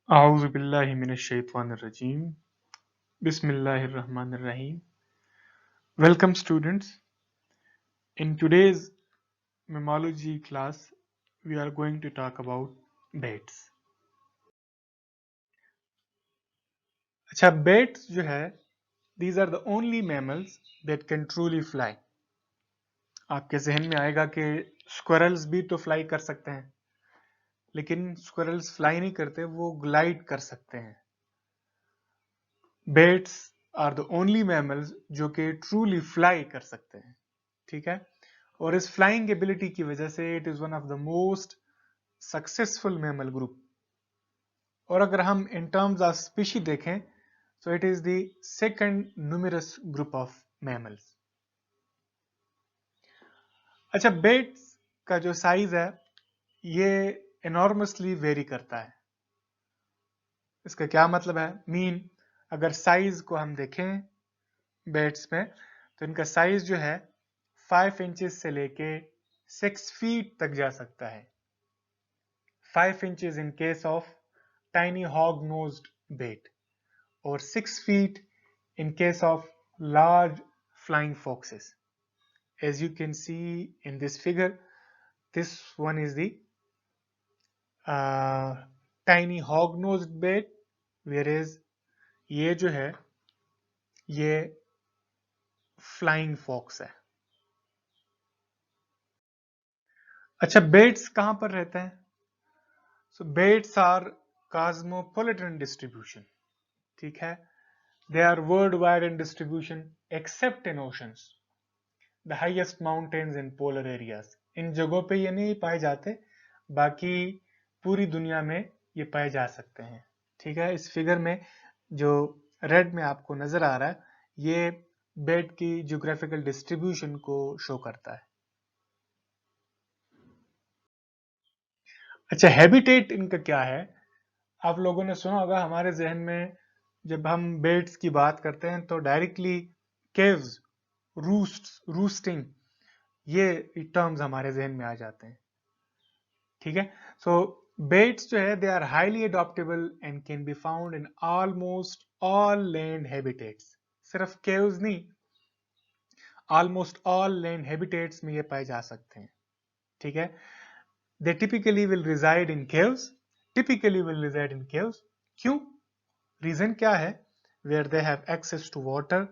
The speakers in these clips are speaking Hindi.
A'udhu billahi minash shaitanir rajim. Bismillahir Rahmanir Rahim. Welcome students. In today's mammalogy class, we are going to talk about bats. अच्छा, bats जो है, these are the only mammals that can truly fly. आपके जहन में आएगा कि squirrels भी तो fly कर सकते हैं, लेकिन squirrels fly नहीं करते, वो glide कर सकते हैं. Bats are the only mammals जो कि truly fly कर सकते हैं. ठीक है, और इस फ्लाइंग एबिलिटी की वजह से it is one of the most successful mammal group. और अगर हम इन टर्म्स ऑफ स्पीशी देखें तो it is the second numerous group of mammals. अच्छा, बेट्स का जो साइज है ये एनॉर्मसली वेरी करता है. इसका क्या मतलब है? अगर साइज को हम देखें बेट्स में तो इनका साइज जो है 5 इंचेस से लेके 6 फीट तक जा सकता है. 5 inches in case of tiny hog-nosed bat, or 6 feet in case of large flying foxes. As you can see in this figure, this one is the tiny hog-nosed bat, whereas ये जो है ये flying fox है. अच्छा, बेट्स कहां पर रहते हैं? So bats are cosmopolitan distribution. ठीक है, they are worldwide in distribution except in oceans, the highest mountains in polar areas. इन जगहों पे ये नहीं पाए जाते, बाकी पूरी दुनिया में ये पाए जा सकते हैं. ठीक है, इस फिगर में जो रेड में आपको नजर आ रहा है ये बेट की ज्योग्राफिकल डिस्ट्रीब्यूशन को शो करता है. अच्छा, हैबिटेट इनका क्या है? आप लोगों ने सुना होगा, हमारे जहन में जब हम बेट्स की बात करते हैं तो डायरेक्टली केव्स, रूस्टिंग, ये टर्म्स हमारे जहन में आ जाते हैं. ठीक है, सो बेट्स जो है they are highly adaptable and can be found in almost all land habitats. सिर्फ केव्स नहीं, ऑलमोस्ट ऑल लैंड हैबिटेट्स में ये पाए जा सकते हैं. ठीक है, they typically will reside in caves. क्यों? रीजन क्या है? Where they have access to water,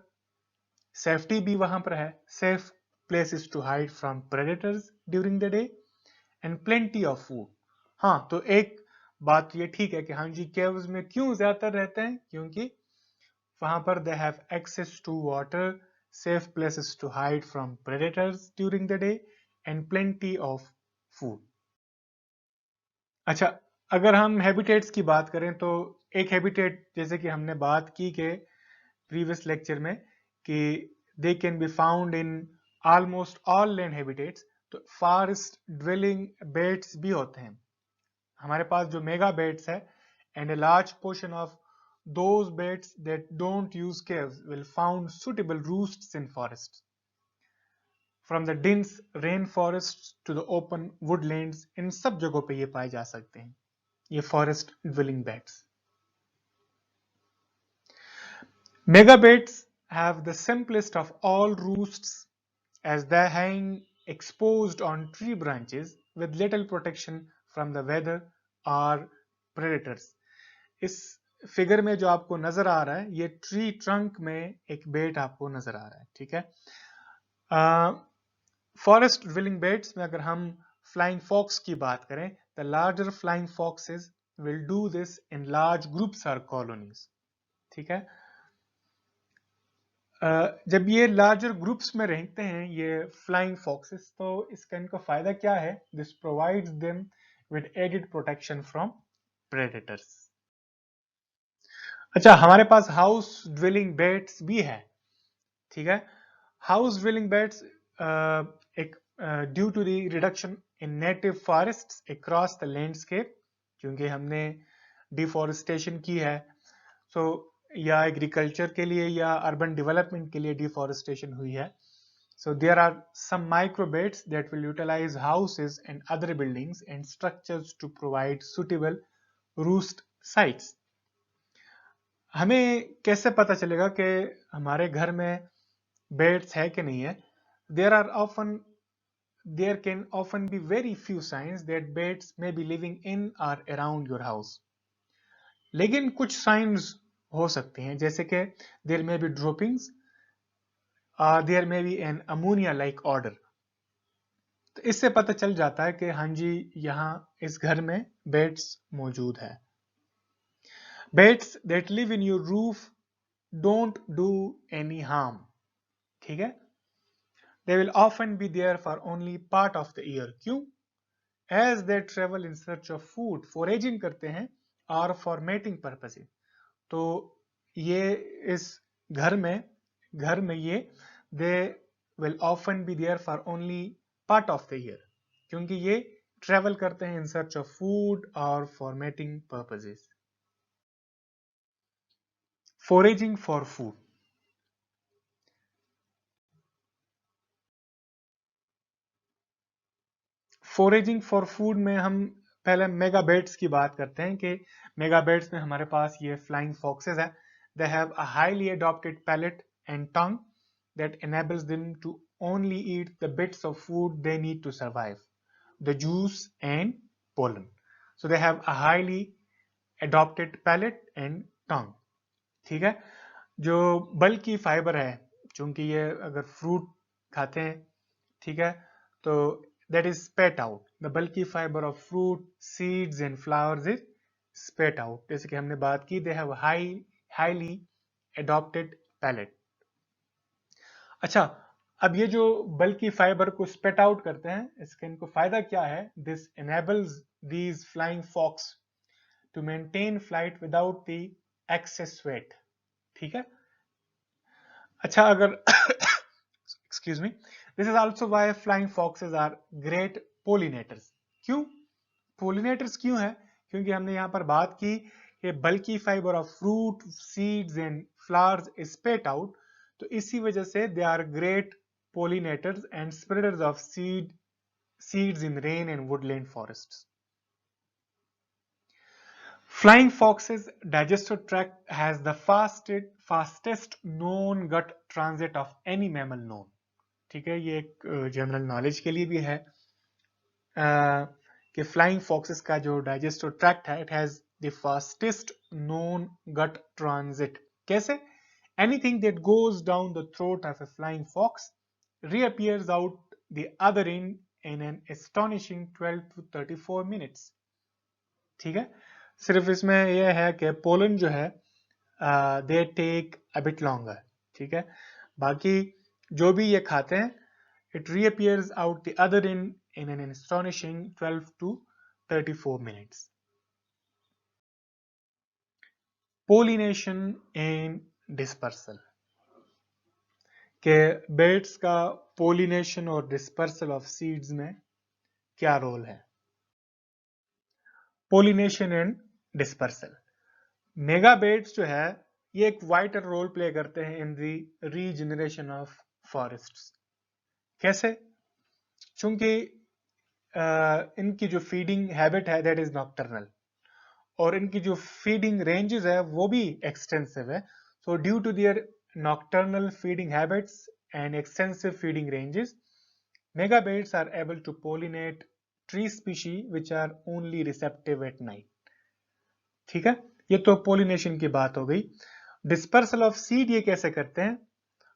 safety भी वहां पर है, safe places to hide from predators during the day, and plenty of food. हाँ, तो एक बात ये ठीक है कि हाँ जी, केव्स में क्यों ज्यादातर रहते हैं? क्योंकि वहां पर they have access to water, safe places to hide from predators during the day, and plenty of food. अच्छा, अगर हम हैबिटेट्स की बात करें तो एक हैबिटेट जैसे कि हमने बात की के प्रीवियस लेक्चर में कि दे can be found in almost all land habitats, तो फॉरेस्ट ड्वेलिंग बेट्स भी होते हैं. हमारे पास जो मेगा बेट्स है and a large portion of those bats that don't use caves will found suitable roosts in forests. From the dense rainforests to the open woodlands, इन सब जगहों पे ये पाए जा सकते हैं, ये forest dwelling bats. Megabats have the simplest of all roosts as they hang exposed on tree branches with little protection from the weather or predators. इस फिगर में जो आपको नजर आ रहा है ये ट्री ट्रंक में एक बेट आपको नजर आ रहा है. ठीक है, फॉरेस्ट ड्वेलिंग बेट्स में अगर हम फ्लाइंग फॉक्स की बात करें, the larger flying foxes will do this in large groups और कॉलोनीज. ठीक है, जब ये लार्जर ग्रुप्स में रहते हैं ये फ्लाइंग फॉक्सेस, तो इसका इनको फायदा क्या है? This provides them with added protection from predators. अच्छा, हमारे पास हाउस ड्वेलिंग बेट्स भी है. ठीक है, हाउस ड्वेलिंग बेट्स एक due to the reduction in native forests across the landscape, क्योंकि हमने डिफॉरेस्टेशन की है, सो या एग्रीकल्चर के लिए या अर्बन डेवलपमेंट के लिए डिफॉरेस्टेशन हुई है. So there are some microbats that will utilize houses and other buildings and structures to provide suitable roost sites. हमें कैसे पता चलेगा कि हमारे घर में बेड्स है कि नहीं है? There can often be very few signs that birds may be living in or around your house. लेकिन कुछ साइंस हो सकते हैं, जैसे कि there may be droppings, there may be an ammonia like odor. तो इससे पता चल जाता है कि हाँ जी, यहाँ इस घर में birds मौजूद है। Birds that live in your roof don't do any harm. ठीक है? They will often be there for only part of the year. क्यों? As they travel in search of food, foraging करते हैं और for mating purposes. तो ये इस घर में ये they will often be there for only part of the year, क्योंकि ये travel करते हैं in search of food और for mating purposes. Foraging for food. Foraging for food में हम पहले मेगाबेट्स की बात करते हैं कि मेगाबेट्स में हमारे पास ये फ्लाइंग फॉक्सेस है। They have a highly adopted palate and tongue that enables them to only eat the bits of food they need to survive, the juice and pollen. So they have a highly adopted palate and tongue. ठीक है, जो बल्कि फाइबर है, चूंकि ये अगर फ्रूट खाते हैं, ठीक है, तो that is spat out. The bulky fiber of fruit, seeds and flowers is spat out. जैसे कि हमने बात की, they have a highly adopted palate. अच्छा, अब ये जो बल्की फाइबर को स्पेट आउट करते हैं, इसका इनको फायदा क्या है? This enables these flying fox to maintain flight without the excess weight. ठीक है? अच्छा, अगर excuse me, this is also why flying foxes are great pollinators. क्यों pollinators क्यों है? क्योंकि हमने यहाँ पर बात की कि बल्कि fibre of fruit, seeds and flowers spat out, तो इसी वजह से they are great pollinators and spreaders of seeds in rain and woodland forests. Flying fox's digestive tract has the fastest known gut transit of any mammal known. ठीक है, ये एक जनरल नॉलेज के लिए भी है कि फ्लाइंग फॉक्सेस का जो डाइजेस्टिव ट्रैक्ट है, it has the fastest known gut transit. कैसे? Anything that goes down the throat of a flying fox reappears out the other end in an astonishing 12 to 34 minutes. ठीक है, सिर्फ इसमें यह है कि पोलन जो है they take a bit longer. ठीक है, बाकी जो भी ये खाते हैं, it reappears out the other end in an astonishing 12 to 34 minutes. Pollination and dispersal. के birds का pollination और dispersal of seeds में क्या रोल है? Pollination and dispersal. Megabirds जो है, ये एक वाइटल रोल प्ले करते हैं इन दी रीजनरेशन ऑफ फॉरेस्ट्स. कैसे? चूंकि इनकी जो फीडिंग हैबिट है दैट इज नॉक्टर्नल, और इनकी जो फीडिंग रेंजेस है वो भी एक्सटेंसिव है. So due to their nocturnal feeding habits and extensive feeding ranges, megabats are able to pollinate tree species which are only receptive at night. ठीक है, ये तो पोलिनेशन की बात हो गई. डिस्पर्सल ऑफ सीड ये कैसे करते हैं?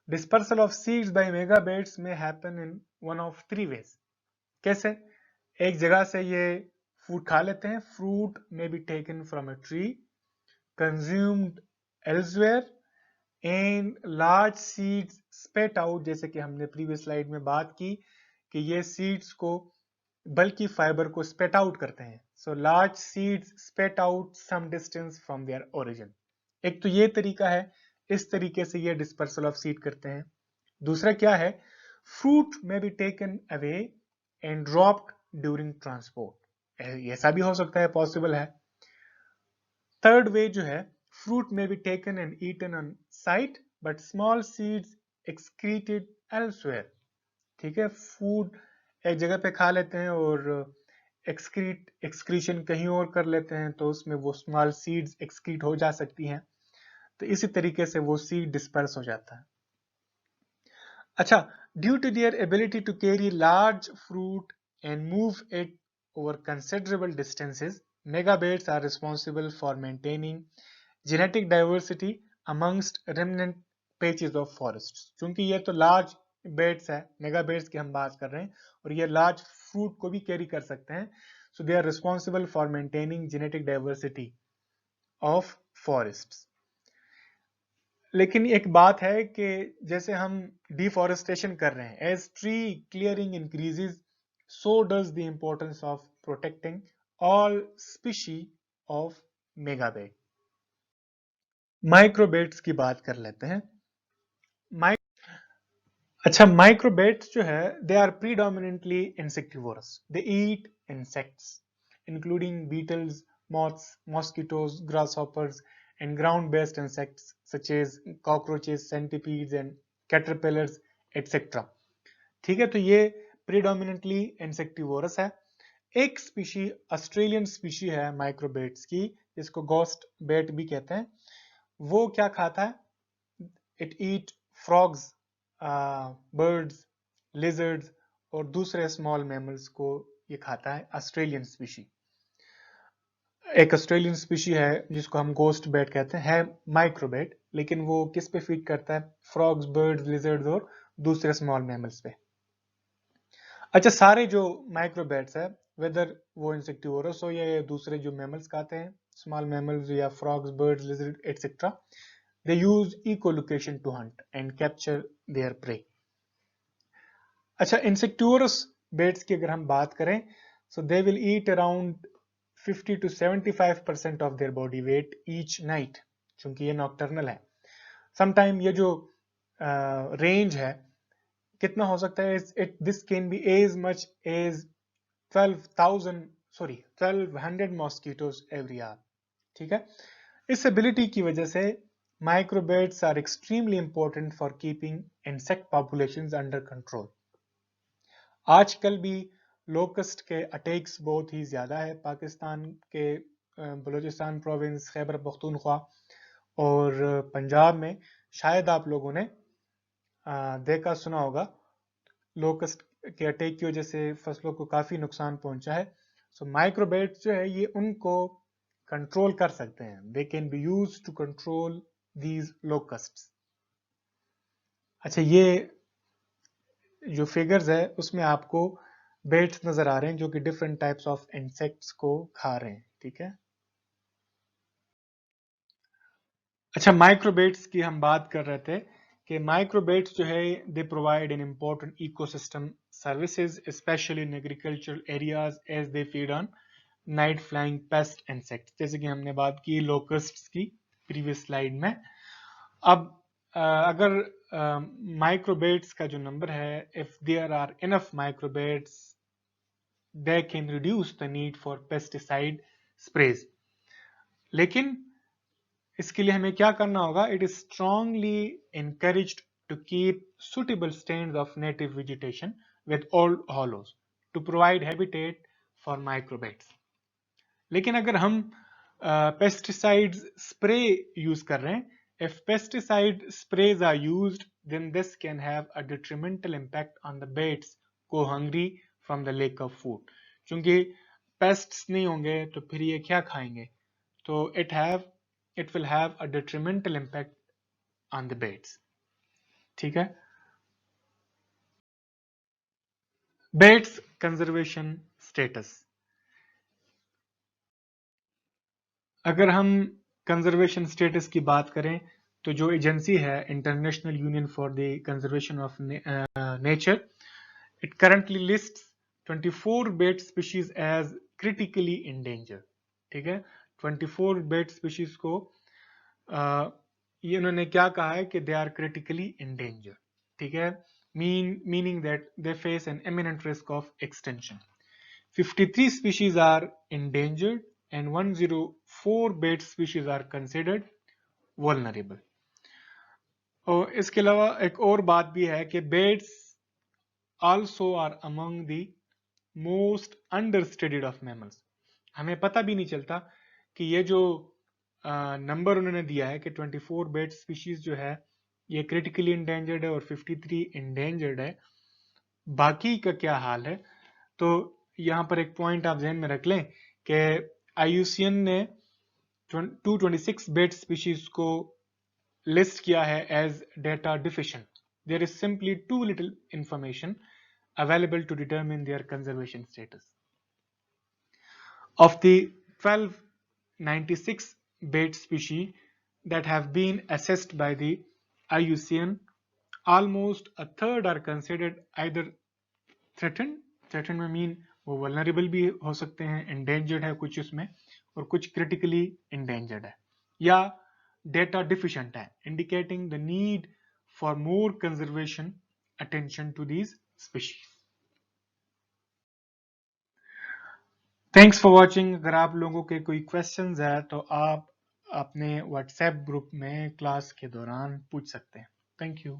डिस्पर्सल ऑफ सीड्स बाय मेगाबेट्स में happen in one of three ways. कैसे? एक जगह से ये फूड खा लेते हैं. फ्रूट में be taken from a tree, consumed elsewhere, and large seeds spat out, जैसे कि हमने प्रीवियस स्लाइड में बात की कि ये सीड्स को बल्कि फाइबर को स्पेट आउट करते हैं. So large seeds spat out some distance from their origin. एक तो ये तरीका है, इस तरीके से ये डिस्पर्सल ऑफ सीड करते हैं. दूसरा क्या है? फ्रूट में be taken away and dropped during transport. ऐसा भी हो सकता है, पॉसिबल है. थर्ड वे जो है, fruit may be taken and eaten on site but small seeds excreted elsewhere. ठीक है, फूड एक जगह पे खा लेते हैं और एक्सक्रीशन कहीं और कर लेते हैं तो उसमें वो स्मॉल सीड्स एक्सक्रीट हो जा सकती हैं, तो इसी तरीके से वो सीड डिस्पर्स हो जाता है। अच्छा, due to their ability to carry large fruit and move it over considerable distances, megabats are responsible for maintaining genetic diversity amongst remnant patches of forest. क्योंकि ये तो लार्ज बेड्स है, मेगा बेड्स की हम बात कर रहे हैं, और ये लार्ज फ्रूट को भी कैरी कर सकते हैं, so they are responsible for maintaining genetic diversity of forest. लेकिन एक बात है कि जैसे हम डिफॉरेस्टेशन कर रहे हैं, as tree clearing increases, so does the importance of protecting all species of megabat. Microbats की बात कर लेते हैं। अच्छा, माइक्रोबेट्स जो है they are predominantly insectivorous, they eat insects including beetles, moths, mosquitoes, grasshoppers and ground based insects such as cockroaches, centipedes and caterpillars etc. ठीक है, तो ये प्रीडोमिनेंटली इंसेक्टिवोरस है। एक स्पीशी ऑस्ट्रेलियन स्पीशी है माइक्रोबेट्स की, जिसको गोस्ट बेट भी कहते हैं। वो क्या खाता है? It eat frogs, birds, lizards और दूसरे स्मॉल मैमल्स को ये खाता है, ऑस्ट्रेलियन स्पीशी। एक ऑस्ट्रेलियन स्पीशी है जिसको हम गोस्ट बेट कहते हैं, है माइक्रोबेट, लेकिन वो किस पे फीड करता है? फ्रॉग्स, बर्ड्स, लिजर्ड्स और दूसरे स्मॉल मैमल्स पे। अच्छा, सारे जो माइक्रोबेट्स है, वेदर वो इंसेक्टिवोरस हो या दूसरे जो मैमल्स खाते हैं, स्मॉल मैमल्स या frogs, birds, lizard etcetera, they use echolocation to hunt and capture their prey. अच्छा, इंसेक्टिवोरस बेट्स की अगर हम बात करें, so they will eat around 50 to 75% of their body weight each night, क्योंकि ये नॉक्टर्नल है। समटाइम ये जो रेंज है कितना हो सकता है? This can be as much as 1200 mosquitoes every hour. ठीक है, इस एबिलिटी की वजह से microbeads are extremely important for keeping insect populations under control. आजकल भी लोकस्ट के अटैक्स बहुत ही ज्यादा है पाकिस्तान के बलूचिस्तान प्रोविंस, खैबर पख्तूनख्वा और पंजाब में। शायद आप लोगों ने देखा सुना होगा, लोकस्ट के अटैक की वजह से फसलों को काफी नुकसान पहुंचा है। सो माइक्रोबेट्स जो है ये उनको कंट्रोल कर सकते हैं। They can be use to control these locusts. अच्छा, ये जो फिगर्स है उसमें आपको बेट्स नजर आ रहे हैं जो कि डिफरेंट टाइप्स ऑफ इंसेक्ट्स को खा रहे हैं। ठीक है, अच्छा, माइक्रोबेट्स की हम बात कर रहे थे कि माइक्रोबेट्स जो है they provide an important ecosystem services specially in agricultural areas as they feed on night flying pest insects, जैसे कि हमने बात की लोकस्ट्स की प्रीवियस स्लाइड में। अब अगर माइक्रोबेट्स का जो नंबर है, if there are enough microbats they can reduce the need for pesticide sprays. लेकिन इसके लिए हमें क्या करना होगा? It is strongly encouraged to keep suitable stands of native vegetation with old hollows to provide habitat for microbetes. लेकिन अगर हम पेस्टिसाइड्स स्प्रे यूज कर रहे हैं, if pesticide sprays are used then this can have a detrimental impact on the baits go hungry from the lack of food. क्योंकि पेस्ट्स नहीं होंगे तो फिर ये क्या खाएंगे? तो it will have a detrimental impact on the baits. ठीक है, बेट्स कंजर्वेशन स्टेटस। अगर हम कंजर्वेशन स्टेटस की बात करें तो जो एजेंसी है International Union for the Conservation of Nature, it currently lists 24 bat species as critically endanger. ठीक है, 24 बेट स्पीशीज को ये उन्होंने क्या कहा है कि दे आर क्रिटिकली इंडेंजर। ठीक है, meaning that they face an imminent risk of extinction. 53 species are endangered and 104 bat species are considered vulnerable. और इसके अलावा एक और बात भी है कि bats also are among the most understudied of mammals. हमें पता भी नहीं चलता कि ये जो नंबर उन्होंने दिया है कि 24 बेट स्पीशीज जो है ये क्रिटिकली इंडेंजर्ड है और 53 इंडेंजर्ड है, बाकी का क्या हाल है। तो यहाँ पर एक पॉइंट आप ध्यान में रख लें कि IUCN ने 226 बेट स्पीशीज को लिस्ट किया है as data deficient. There is simply too little information available to determine their conservation status. Of the 1296 bait species that have been assessed by the IUCN, almost a third are considered either threatened, threatened में mean वो vulnerable भी हो सकते हैं, endangered है कुछ उसमें, और कुछ critically endangered है, या data deficient है, indicating the need for more conservation attention to these species. Thanks for watching. अगर आप लोगों के कोई क्वेश्चंस है तो आप अपने व्हाट्सएप ग्रुप में क्लास के दौरान पूछ सकते हैं। Thank you.